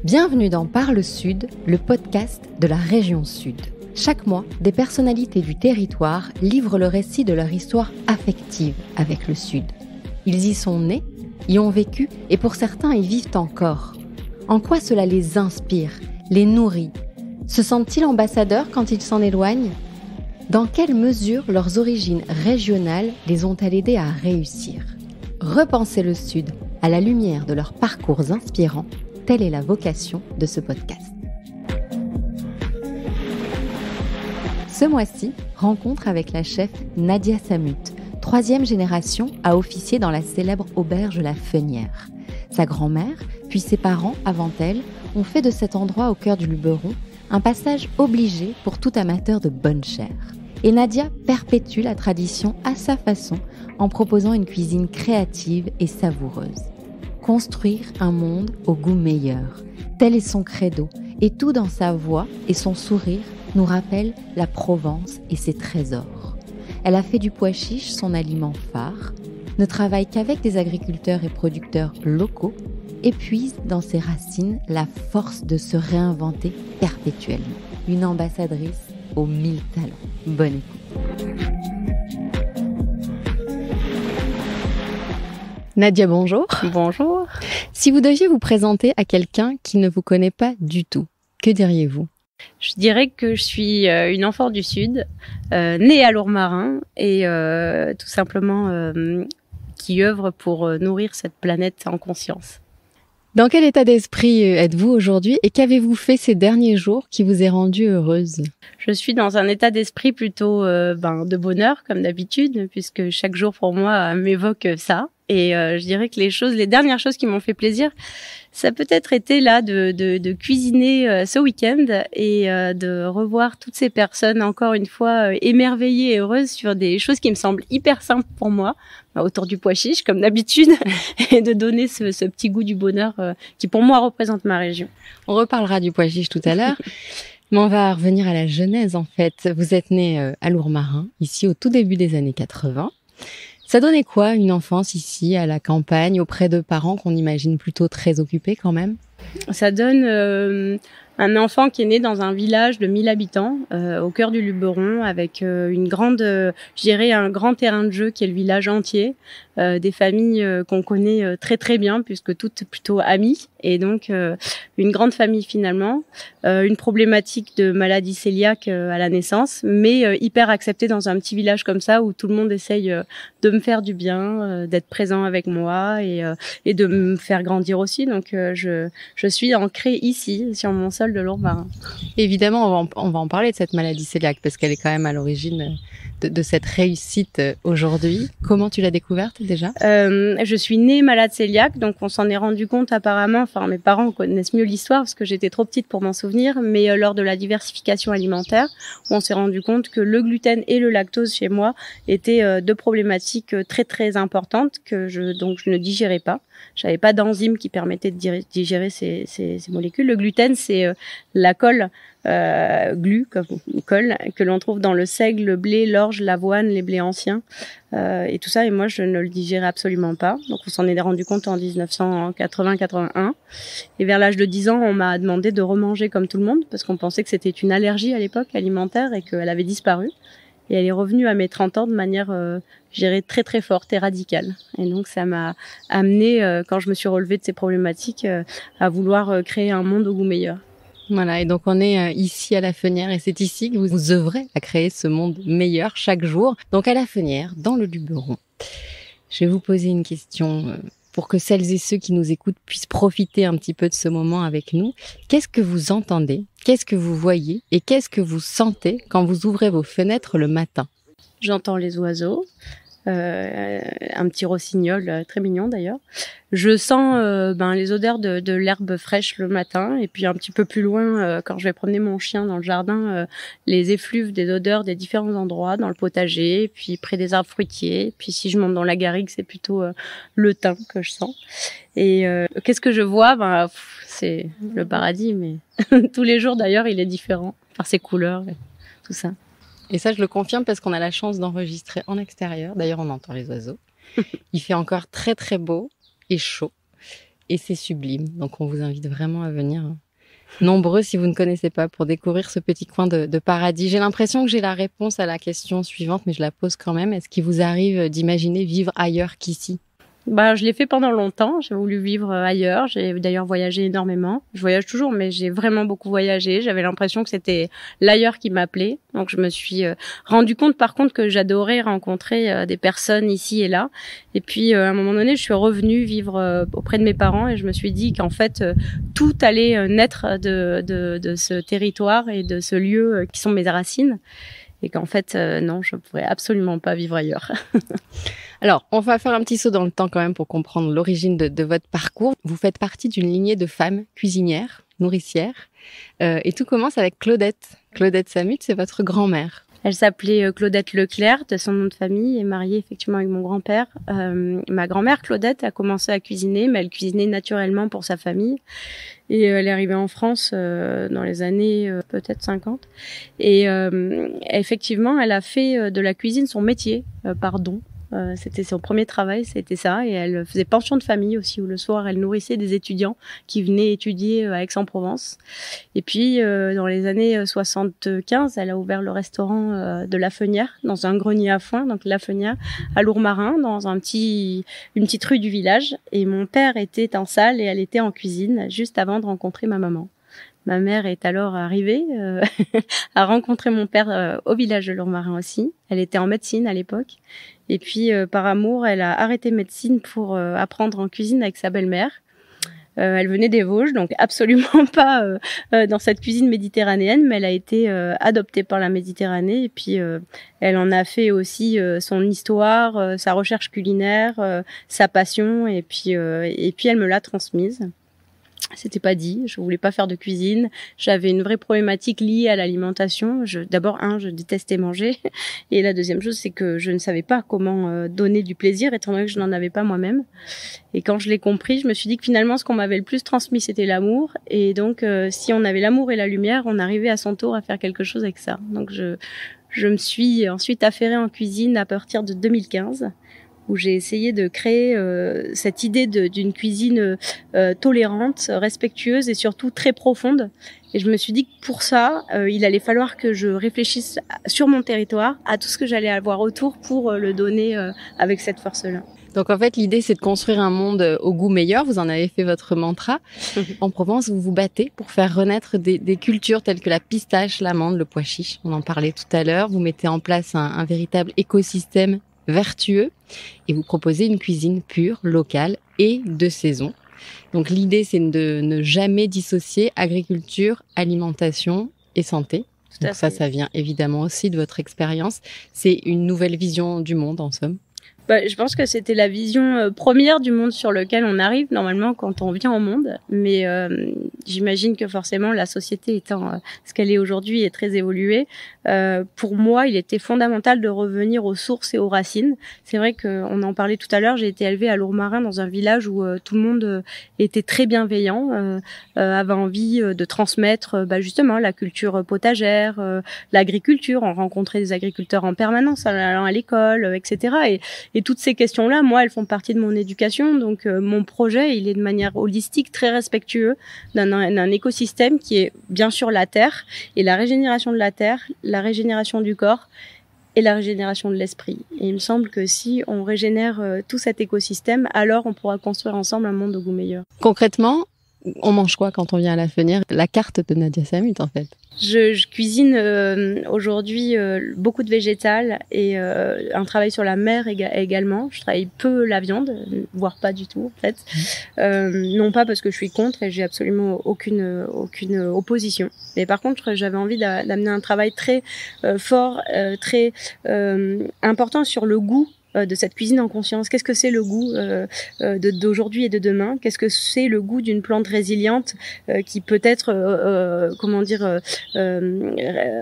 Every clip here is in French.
Bienvenue dans Parle Sud, le podcast de la région Sud. Chaque mois, des personnalités du territoire livrent le récit de leur histoire affective avec le Sud. Ils y sont nés, y ont vécu et pour certains y vivent encore. En quoi cela les inspire, les nourrit? Se sentent-ils ambassadeurs quand ils s'en éloignent? Dans quelle mesure leurs origines régionales les ont-elles aidés à réussir? Repenser le Sud à la lumière de leurs parcours inspirants, telle est la vocation de ce podcast. Ce mois-ci, rencontre avec la chef Nadia Samut, 3e génération à officier dans la célèbre auberge La Fenière. Sa grand-mère, puis ses parents avant elle, ont fait de cet endroit au cœur du Luberon un passage obligé pour tout amateur de bonne chair. Et Nadia perpétue la tradition à sa façon en proposant une cuisine créative et savoureuse. Construire un monde au goût meilleur, tel est son credo, et tout dans sa voix et son sourire nous rappelle la Provence et ses trésors. Elle a fait du pois chiche son aliment phare, ne travaille qu'avec des agriculteurs et producteurs locaux, et puise dans ses racines la force de se réinventer perpétuellement. Une ambassadrice aux 1000 talents. Bonne écoute. Nadia, bonjour. Bonjour. Si vous deviez vous présenter à quelqu'un qui ne vous connaît pas du tout, que diriez-vous? Je dirais que je suis une enfant du Sud, née à Lourmarin et tout simplement qui œuvre pour nourrir cette planète en conscience. Dans quel état d'esprit êtes-vous aujourd'hui et qu'avez-vous fait ces derniers jours qui vous est rendue heureuse? Je suis dans un état d'esprit plutôt de bonheur comme d'habitude puisque chaque jour pour moi m'évoque ça. Et je dirais que les dernières choses qui m'ont fait plaisir, ça a peut-être été là de cuisiner ce week-end et de revoir toutes ces personnes encore une fois émerveillées et heureuses sur des choses qui me semblent hyper simples pour moi, autour du pois chiche comme d'habitude, et de donner ce petit goût du bonheur qui pour moi représente ma région. On reparlera du pois chiche tout à l'heure. Mais on va revenir à la genèse en fait. Vous êtes né à Lourmarin, ici au tout début des années 80. Ça donnait quoi une enfance ici, à la campagne, auprès de parents qu'on imagine plutôt très occupés quand même? Ça donne un enfant qui est né dans un village de 1000 habitants, au cœur du Luberon, avec une grande, je dirais un grand terrain de jeu qui est le village entier, des familles qu'on connaît très très bien, puisque toutes plutôt amies, et donc une grande famille finalement, une problématique de maladie cœliaque à la naissance, mais hyper acceptée dans un petit village comme ça, où tout le monde essaye de me faire du bien, d'être présent avec moi, et de me faire grandir aussi, donc je suis ancrée ici, sur mon sol de Lourmarin. Évidemment, on va en parler de cette maladie cœliaque parce qu'elle est quand même à l'origine de cette réussite aujourd'hui. Comment tu l'as découverte déjà? Je suis née malade cœliaque, donc on s'en est rendu compte apparemment, enfin mes parents connaissent mieux l'histoire parce que j'étais trop petite pour m'en souvenir, mais lors de la diversification alimentaire, on s'est rendu compte que le gluten et le lactose chez moi étaient deux problématiques très très importantes que je ne digérais pas. J'avais pas d'enzyme qui permettait de digérer ces molécules. Le gluten, c'est la colle, glu, comme colle, que l'on trouve dans le seigle, le blé, l'orge, l'avoine, les blés anciens, et tout ça. Et moi, je ne le digérais absolument pas. Donc, on s'en est rendu compte en 1980-81. Et vers l'âge de 10 ans, on m'a demandé de remanger comme tout le monde, parce qu'on pensait que c'était une allergie à l'époque alimentaire et qu'elle avait disparu. Et elle est revenue à mes 30 ans de manière, je dirais, très très forte et radicale. Et donc ça m'a amenée, quand je me suis relevée de ces problématiques, à vouloir créer un monde au goût meilleur. Voilà, et donc on est ici à La Fenière et c'est ici que vous œuvrez à créer ce monde meilleur chaque jour. Donc à La Fenière, dans le Luberon. Je vais vous poser une question pour que celles et ceux qui nous écoutent puissent profiter un petit peu de ce moment avec nous. Qu'est-ce que vous entendez? Qu'est-ce que vous voyez? Et qu'est-ce que vous sentez quand vous ouvrez vos fenêtres le matin? J'entends les oiseaux, un petit rossignol très mignon d'ailleurs. Je sens les odeurs de l'herbe fraîche le matin, et puis un petit peu plus loin, quand je vais promener mon chien dans le jardin, les effluves des odeurs des différents endroits, dans le potager, puis près des arbres fruitiers. Puis si je monte dans la garrigue, c'est plutôt le thym que je sens. Et qu'est-ce que je vois? C'est le paradis, mais tous les jours d'ailleurs, il est différent par ses couleurs et tout ça. Et ça, je le confirme parce qu'on a la chance d'enregistrer en extérieur. D'ailleurs, on entend les oiseaux. Il fait encore très très beau et chaud. et c'est sublime. Donc on vous invite vraiment à venir nombreux si vous ne connaissez pas pour découvrir ce petit coin de paradis. J'ai l'impression que j'ai la réponse à la question suivante, mais je la pose quand même. Est-ce qu'il vous arrive d'imaginer vivre ailleurs qu'ici ? Je l'ai fait pendant longtemps. J'ai voulu vivre ailleurs. J'ai d'ailleurs voyagé énormément. Je voyage toujours, mais j'ai vraiment beaucoup voyagé. J'avais l'impression que c'était l'ailleurs qui m'appelait. Donc, je me suis rendu compte, par contre, que j'adorais rencontrer des personnes ici et là. Et puis, à un moment donné, je suis revenue vivre auprès de mes parents et je me suis dit qu'en fait, tout allait naître de ce territoire et de ce lieu qui sont mes racines. Et qu'en fait, non, je ne pourrais absolument pas vivre ailleurs. Alors, on va faire un petit saut dans le temps quand même pour comprendre l'origine de votre parcours. Vous faites partie d'une lignée de femmes cuisinières, nourricières. Et tout commence avec Claudette. Claudette Samut, c'est votre grand-mère. Elle s'appelait Claudette Leclerc, de son nom de famille, et mariée effectivement avec mon grand-père. Ma grand-mère, Claudette, a commencé à cuisiner, mais elle cuisinait naturellement pour sa famille. Et elle est arrivée en France dans les années peut-être 50. Et effectivement, elle a fait de la cuisine son métier, par don. C'était son premier travail, c'était ça. Et elle faisait pension de famille aussi, où le soir, elle nourrissait des étudiants qui venaient étudier à Aix-en-Provence. Et puis, dans les années 75, elle a ouvert le restaurant de La Fenière, dans un grenier à foin, donc La Fenière, à Lourmarin, dans une petite rue du village. Et mon père était en salle et elle était en cuisine, juste avant de rencontrer ma maman. Ma mère est alors arrivée à rencontrer mon père au village de Lourmarin aussi. Elle était en médecine à l'époque. Et puis, par amour, elle a arrêté médecine pour apprendre en cuisine avec sa belle-mère. Elle venait des Vosges, donc absolument pas dans cette cuisine méditerranéenne, mais elle a été adoptée par la Méditerranée. Et puis, elle en a fait aussi son histoire, sa recherche culinaire, sa passion. Et puis, elle me l'a transmise. C'était pas dit, je voulais pas faire de cuisine, j'avais une vraie problématique liée à l'alimentation. D'abord, je détestais manger, et la deuxième chose, c'est que je ne savais pas comment donner du plaisir, étant donné que je n'en avais pas moi-même. Et quand je l'ai compris, je me suis dit que finalement, ce qu'on m'avait le plus transmis, c'était l'amour, et donc si on avait l'amour et la lumière, on arrivait à son tour à faire quelque chose avec ça. Donc je me suis ensuite affairée en cuisine à partir de 2015. Où j'ai essayé de créer cette idée d'une cuisine tolérante, respectueuse et surtout très profonde. Et je me suis dit que pour ça, il allait falloir que je réfléchisse sur mon territoire à tout ce que j'allais avoir autour pour le donner avec cette force-là. Donc en fait, l'idée, c'est de construire un monde au goût meilleur. Vous en avez fait votre mantra. En Provence, vous vous battez pour faire renaître des cultures telles que la pistache, l'amande, le pois chiche. On en parlait tout à l'heure. Vous mettez en place un véritable écosystème vertueux et vous proposez une cuisine pure, locale et de saison. Donc l'idée, c'est de ne jamais dissocier agriculture, alimentation et santé. Donc ça vient évidemment aussi de votre expérience. C'est une nouvelle vision du monde en somme. Je pense que c'était la vision première du monde sur lequel on arrive normalement quand on vient au monde. Mais j'imagine que forcément la société étant ce qu'elle est aujourd'hui est très évoluée. Pour moi, il était fondamental de revenir aux sources et aux racines. C'est vrai qu'on en parlait tout à l'heure. J'ai été élevée à Lourmarin dans un village où tout le monde était très bienveillant, avait envie de transmettre justement la culture potagère, l'agriculture. On rencontrait des agriculteurs en permanence en allant à l'école, etc. Et toutes ces questions-là, moi, elles font partie de mon éducation. Donc, mon projet, il est de manière holistique, très respectueux d'un écosystème qui est bien sûr la terre et la régénération de la terre, la régénération du corps et la régénération de l'esprit. Et il me semble que si on régénère tout cet écosystème, alors on pourra construire ensemble un monde au goût meilleur. Concrètement, on mange quoi quand on vient à La Fenière ? La carte de Nadia Samut, en fait. Je cuisine aujourd'hui beaucoup de végétal et un travail sur la mer également. Je travaille peu la viande, voire pas du tout en fait. Non pas parce que je suis contre et j'ai absolument aucune opposition. Mais par contre, j'avais envie d'amener un travail très fort, très important sur le goût de cette cuisine en conscience. Qu'est-ce que c'est le goût d'aujourd'hui et de demain ? Qu'est-ce que c'est le goût d'une plante résiliente qui peut-être,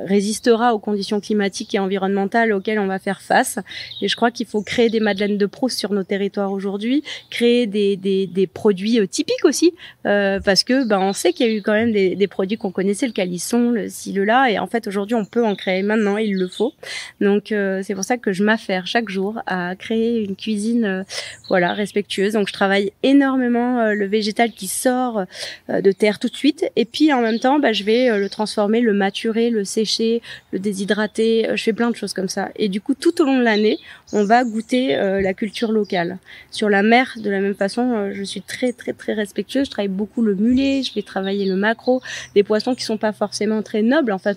résistera aux conditions climatiques et environnementales auxquelles on va faire face. Et je crois qu'il faut créer des madeleines de Proust sur nos territoires aujourd'hui, créer des produits typiques aussi, parce que on sait qu'il y a eu quand même des produits qu'on connaissait, le calisson, le ci, le là, et en fait aujourd'hui on peut en créer maintenant, il le faut. Donc c'est pour ça que je m'affaire chaque jour à à créer une cuisine respectueuse. Donc je travaille énormément le végétal qui sort de terre tout de suite, et puis en même temps je vais le transformer, le maturer, le sécher, le déshydrater. Je fais plein de choses comme ça, et du coup tout au long de l'année on va goûter la culture locale. Sur la mer, de la même façon, je suis très très très respectueuse. Je travaille beaucoup le mulet, je vais travailler le maquereau, des poissons qui sont pas forcément très nobles, en fait,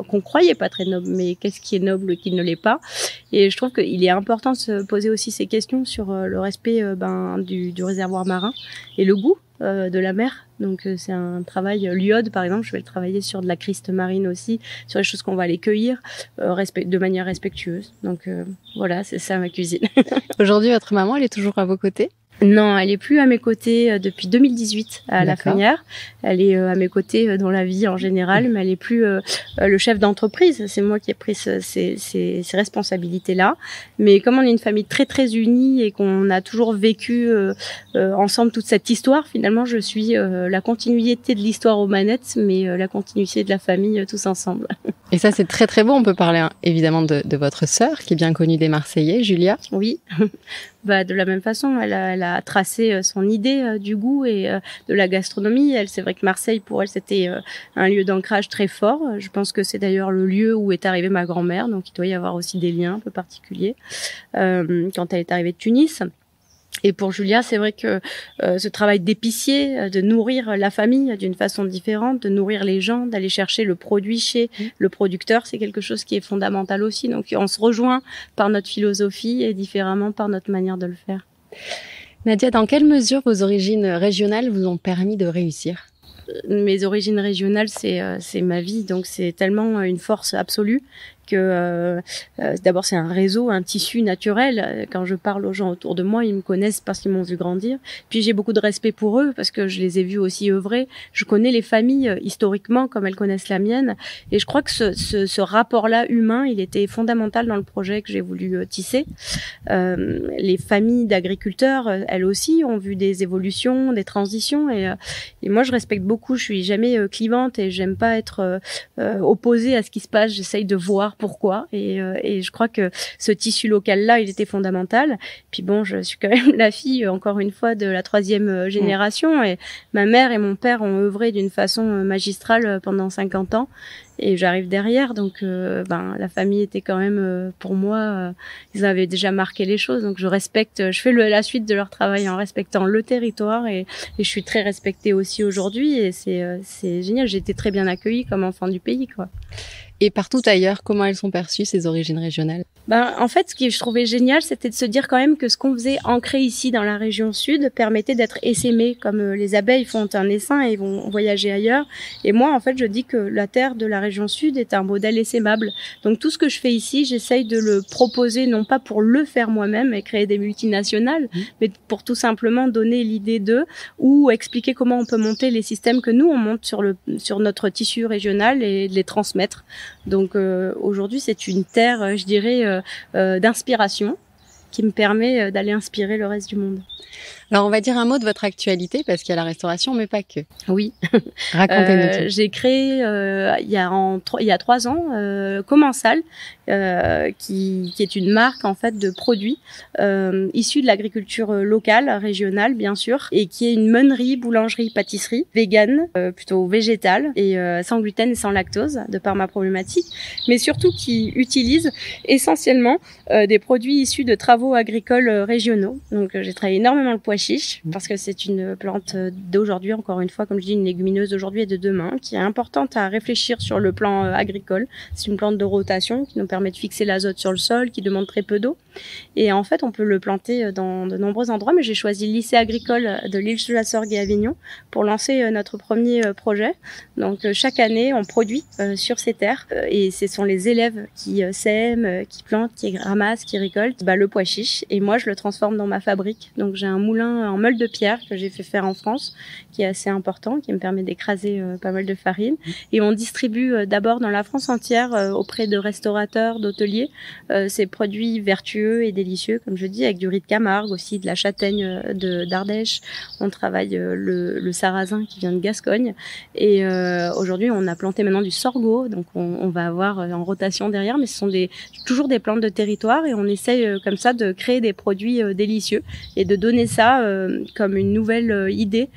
qu'on croyait pas très nobles, mais qu'est-ce qui est noble et qui ne l'est pas. Et je trouve qu'il est important de se poser aussi ces questions sur le respect du réservoir marin et le goût de la mer. Donc c'est un travail, l'iode par exemple, je vais le travailler sur de la criste marine aussi, sur les choses qu'on va aller cueillir de manière respectueuse. Donc voilà, c'est ça ma cuisine. Aujourd'hui, votre maman, elle est toujours à vos côtés? Non, elle est plus à mes côtés depuis 2018 à La Fenière. Elle est à mes côtés dans la vie en général, mais elle est plus le chef d'entreprise. C'est moi qui ai pris ces responsabilités-là. Mais comme on est une famille très très unie et qu'on a toujours vécu ensemble toute cette histoire, finalement, je suis la continuité de l'histoire aux manettes, mais la continuité de la famille tous ensemble. Et ça, c'est très très beau. On peut parler évidemment de votre sœur, qui est bien connue des Marseillais, Julia. Oui. De la même façon, elle a tracé son idée du goût et de la gastronomie. C'est vrai que Marseille, pour elle, c'était un lieu d'ancrage très fort. Je pense que c'est d'ailleurs le lieu où est arrivée ma grand-mère, donc il doit y avoir aussi des liens un peu particuliers quand elle est arrivée de Tunis. Et pour Julia, c'est vrai que ce travail d'épicier, de nourrir la famille d'une façon différente, de nourrir les gens, d'aller chercher le produit chez le producteur, c'est quelque chose qui est fondamental aussi. Donc on se rejoint par notre philosophie et différemment par notre manière de le faire. Nadia, dans quelle mesure vos origines régionales vous ont permis de réussir ? Mes origines régionales, c'est ma vie, donc c'est tellement une force absolue que d'abord c'est un réseau, un tissu naturel. Quand je parle aux gens autour de moi, ils me connaissent parce qu'ils m'ont vu grandir. Puis j'ai beaucoup de respect pour eux parce que je les ai vus aussi œuvrer. Je connais les familles historiquement comme elles connaissent la mienne, et je crois que ce rapport-là humain, il était fondamental dans le projet que j'ai voulu tisser. Les familles d'agriculteurs, elles aussi, ont vu des évolutions, des transitions, et moi je respecte beaucoup. Je suis jamais clivante et j'aime pas être opposée à ce qui se passe. J'essaye de voir pourquoi, et je crois que ce tissu local là il était fondamental. Puis bon, je suis quand même la fille encore une fois de la 3e génération, et ma mère et mon père ont œuvré d'une façon magistrale pendant 50 ans, et j'arrive derrière, donc la famille était quand même pour moi, ils avaient déjà marqué les choses, donc je respecte, je fais la suite de leur travail en respectant le territoire, et je suis très respectée aussi aujourd'hui, et c'est génial. J'ai été très bien accueillie comme enfant du pays, quoi. Et partout ailleurs, comment elles sont perçues, ces origines régionales ? En fait, ce que je trouvais génial, c'était de se dire quand même que ce qu'on faisait ancré ici dans la région sud permettait d'être essaimé, comme les abeilles font un essaim et vont voyager ailleurs. Et moi, en fait, je dis que la terre de la région sud est un modèle essaimable. Donc tout ce que je fais ici, j'essaye de le proposer, non pas pour le faire moi-même et créer des multinationales, mais pour tout simplement donner l'idée ou expliquer comment on peut monter les systèmes que nous, on monte sur notre tissu régional, et de les transmettre. Donc aujourd'hui, c'est une terre, je dirais, d'inspiration qui me permet d'aller inspirer le reste du monde. Alors, on va dire un mot de votre actualité, parce qu'il y a la restauration, mais pas que. Oui. Racontez-nous tout. J'ai créé il y a 3 ans Commensal, qui est une marque en fait de produits issus de l'agriculture locale, régionale bien sûr, et qui est une meunerie, boulangerie, pâtisserie végane, plutôt végétale, et sans gluten et sans lactose, de par ma problématique, mais surtout qui utilise essentiellement des produits issus de travaux agricoles régionaux. Donc j'ai travaillé énormément le pois chiche, parce que c'est une plante d'aujourd'hui, encore une fois, comme je dis, une légumineuse d'aujourd'hui et de demain, qui est importante à réfléchir sur le plan agricole. C'est une plante de rotation qui nous permet de fixer l'azote sur le sol, qui demande très peu d'eau. Et en fait, on peut le planter dans de nombreux endroits, mais j'ai choisi le lycée agricole de l'île de la Sorgue et Avignon pour lancer notre premier projet. Donc chaque année, on produit sur ces terres, et ce sont les élèves qui sèment, qui plantent, qui ramassent, qui récoltent le pois chiche, et moi je le transforme dans ma fabrique. Donc j'ai un moulin en meule de pierre que j'ai fait faire en France, qui est assez important, qui me permet d'écraser pas mal de farine, et on distribue d'abord dans la France entière auprès de restaurateurs d'éleveurs, d'hôteliers, ces produits vertueux et délicieux, comme je dis, avec du riz de Camargue aussi, de la châtaigne d'Ardèche. On travaille le sarrasin qui vient de Gascogne. Et aujourd'hui, on a planté maintenant du sorgho, donc on va avoir en rotation derrière, mais ce sont toujours des plantes de territoire et on essaye comme ça de créer des produits délicieux et de donner ça comme une nouvelle idée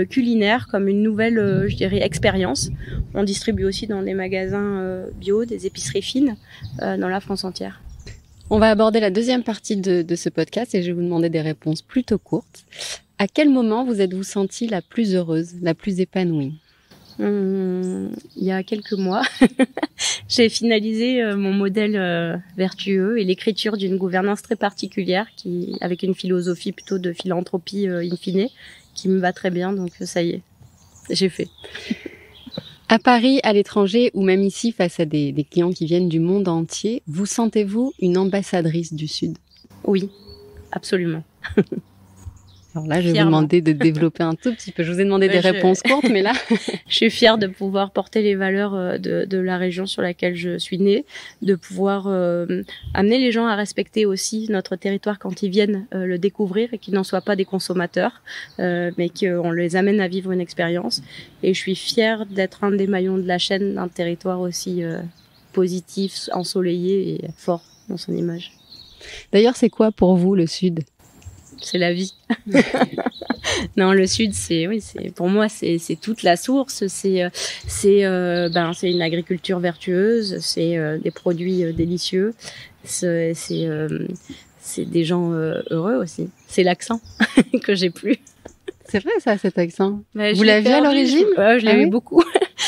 culinaire, comme une nouvelle, je dirais, expérience. On distribue aussi dans des magasins bio, des épiceries fines dans la France entière. On va aborder la deuxième partie de ce podcast et je vais vous demander des réponses plutôt courtes. À quel moment vous êtes-vous sentie la plus heureuse, la plus épanouie ? Il y a quelques mois, j'ai finalisé mon modèle vertueux et l'écriture d'une gouvernance très particulière avec une philosophie plutôt de philanthropie in fine qui me va très bien, donc ça y est, j'ai fait. À Paris, à l'étranger ou même ici face à des clients qui viennent du monde entier, vous sentez-vous une ambassadrice du Sud ? Oui, absolument. Alors là, je vais vous demander de développer un tout petit peu. Je vous ai demandé des réponses courtes, mais là... Je suis fière de pouvoir porter les valeurs de la région sur laquelle je suis née, de pouvoir amener les gens à respecter aussi notre territoire quand ils viennent le découvrir et qu'ils n'en soient pas des consommateurs, mais qu'on les amène à vivre une expérience. Et je suis fière d'être un des maillons de la chaîne d'un territoire aussi positif, ensoleillé et fort dans son image. D'ailleurs, c'est quoi pour vous le Sud ? C'est la vie. Non, le Sud, pour moi, c'est toute la source. C'est une agriculture vertueuse, c'est des produits délicieux, c'est des gens heureux aussi. C'est l'accent que j'ai plus. C'est vrai ça, cet accent. Vous l'aviez à l'origine ? Je l'ai eu beaucoup.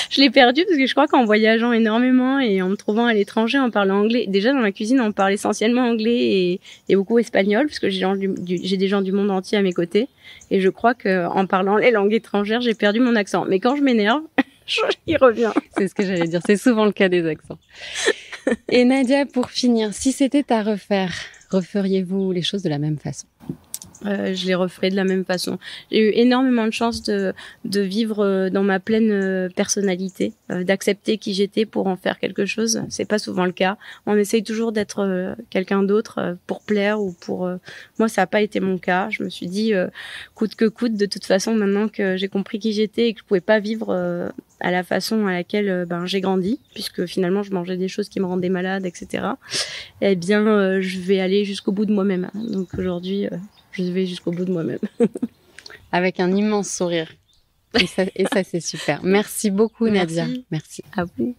Je l'ai perdu parce que je crois qu'en voyageant énormément et en me trouvant à l'étranger, en parlant anglais, déjà dans ma cuisine, on parle essentiellement anglais et beaucoup espagnol, parce que j'ai des gens du monde entier à mes côtés. Et je crois qu'en parlant les langues étrangères, j'ai perdu mon accent. Mais quand je m'énerve, il revient. C'est ce que j'allais dire. C'est souvent le cas des accents. Et Nadia, pour finir, si c'était à refaire, referiez-vous les choses de la même façon ? Je les referai de la même façon. J'ai eu énormément de chance de vivre dans ma pleine personnalité, d'accepter qui j'étais pour en faire quelque chose. C'est pas souvent le cas. On essaye toujours d'être quelqu'un d'autre pour plaire ou pour... Moi, ça n'a pas été mon cas. Je me suis dit, coûte que coûte, de toute façon, maintenant que j'ai compris qui j'étais et que je pouvais pas vivre à la façon à laquelle j'ai grandi, puisque finalement, je mangeais des choses qui me rendaient malade, etc. Eh bien, je vais aller jusqu'au bout de moi-même. Donc aujourd'hui... je vais jusqu'au bout de moi-même. Avec un immense sourire. Et ça, c'est super. Merci beaucoup, Nadia. Merci. À vous.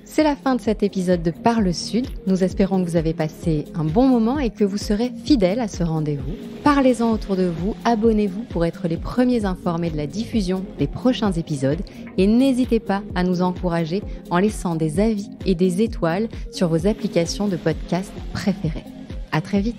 C'est la fin de cet épisode de Parle Sud. Nous espérons que vous avez passé un bon moment et que vous serez fidèles à ce rendez-vous. Parlez-en autour de vous, abonnez-vous pour être les premiers informés de la diffusion des prochains épisodes et n'hésitez pas à nous encourager en laissant des avis et des étoiles sur vos applications de podcast préférées. À très vite.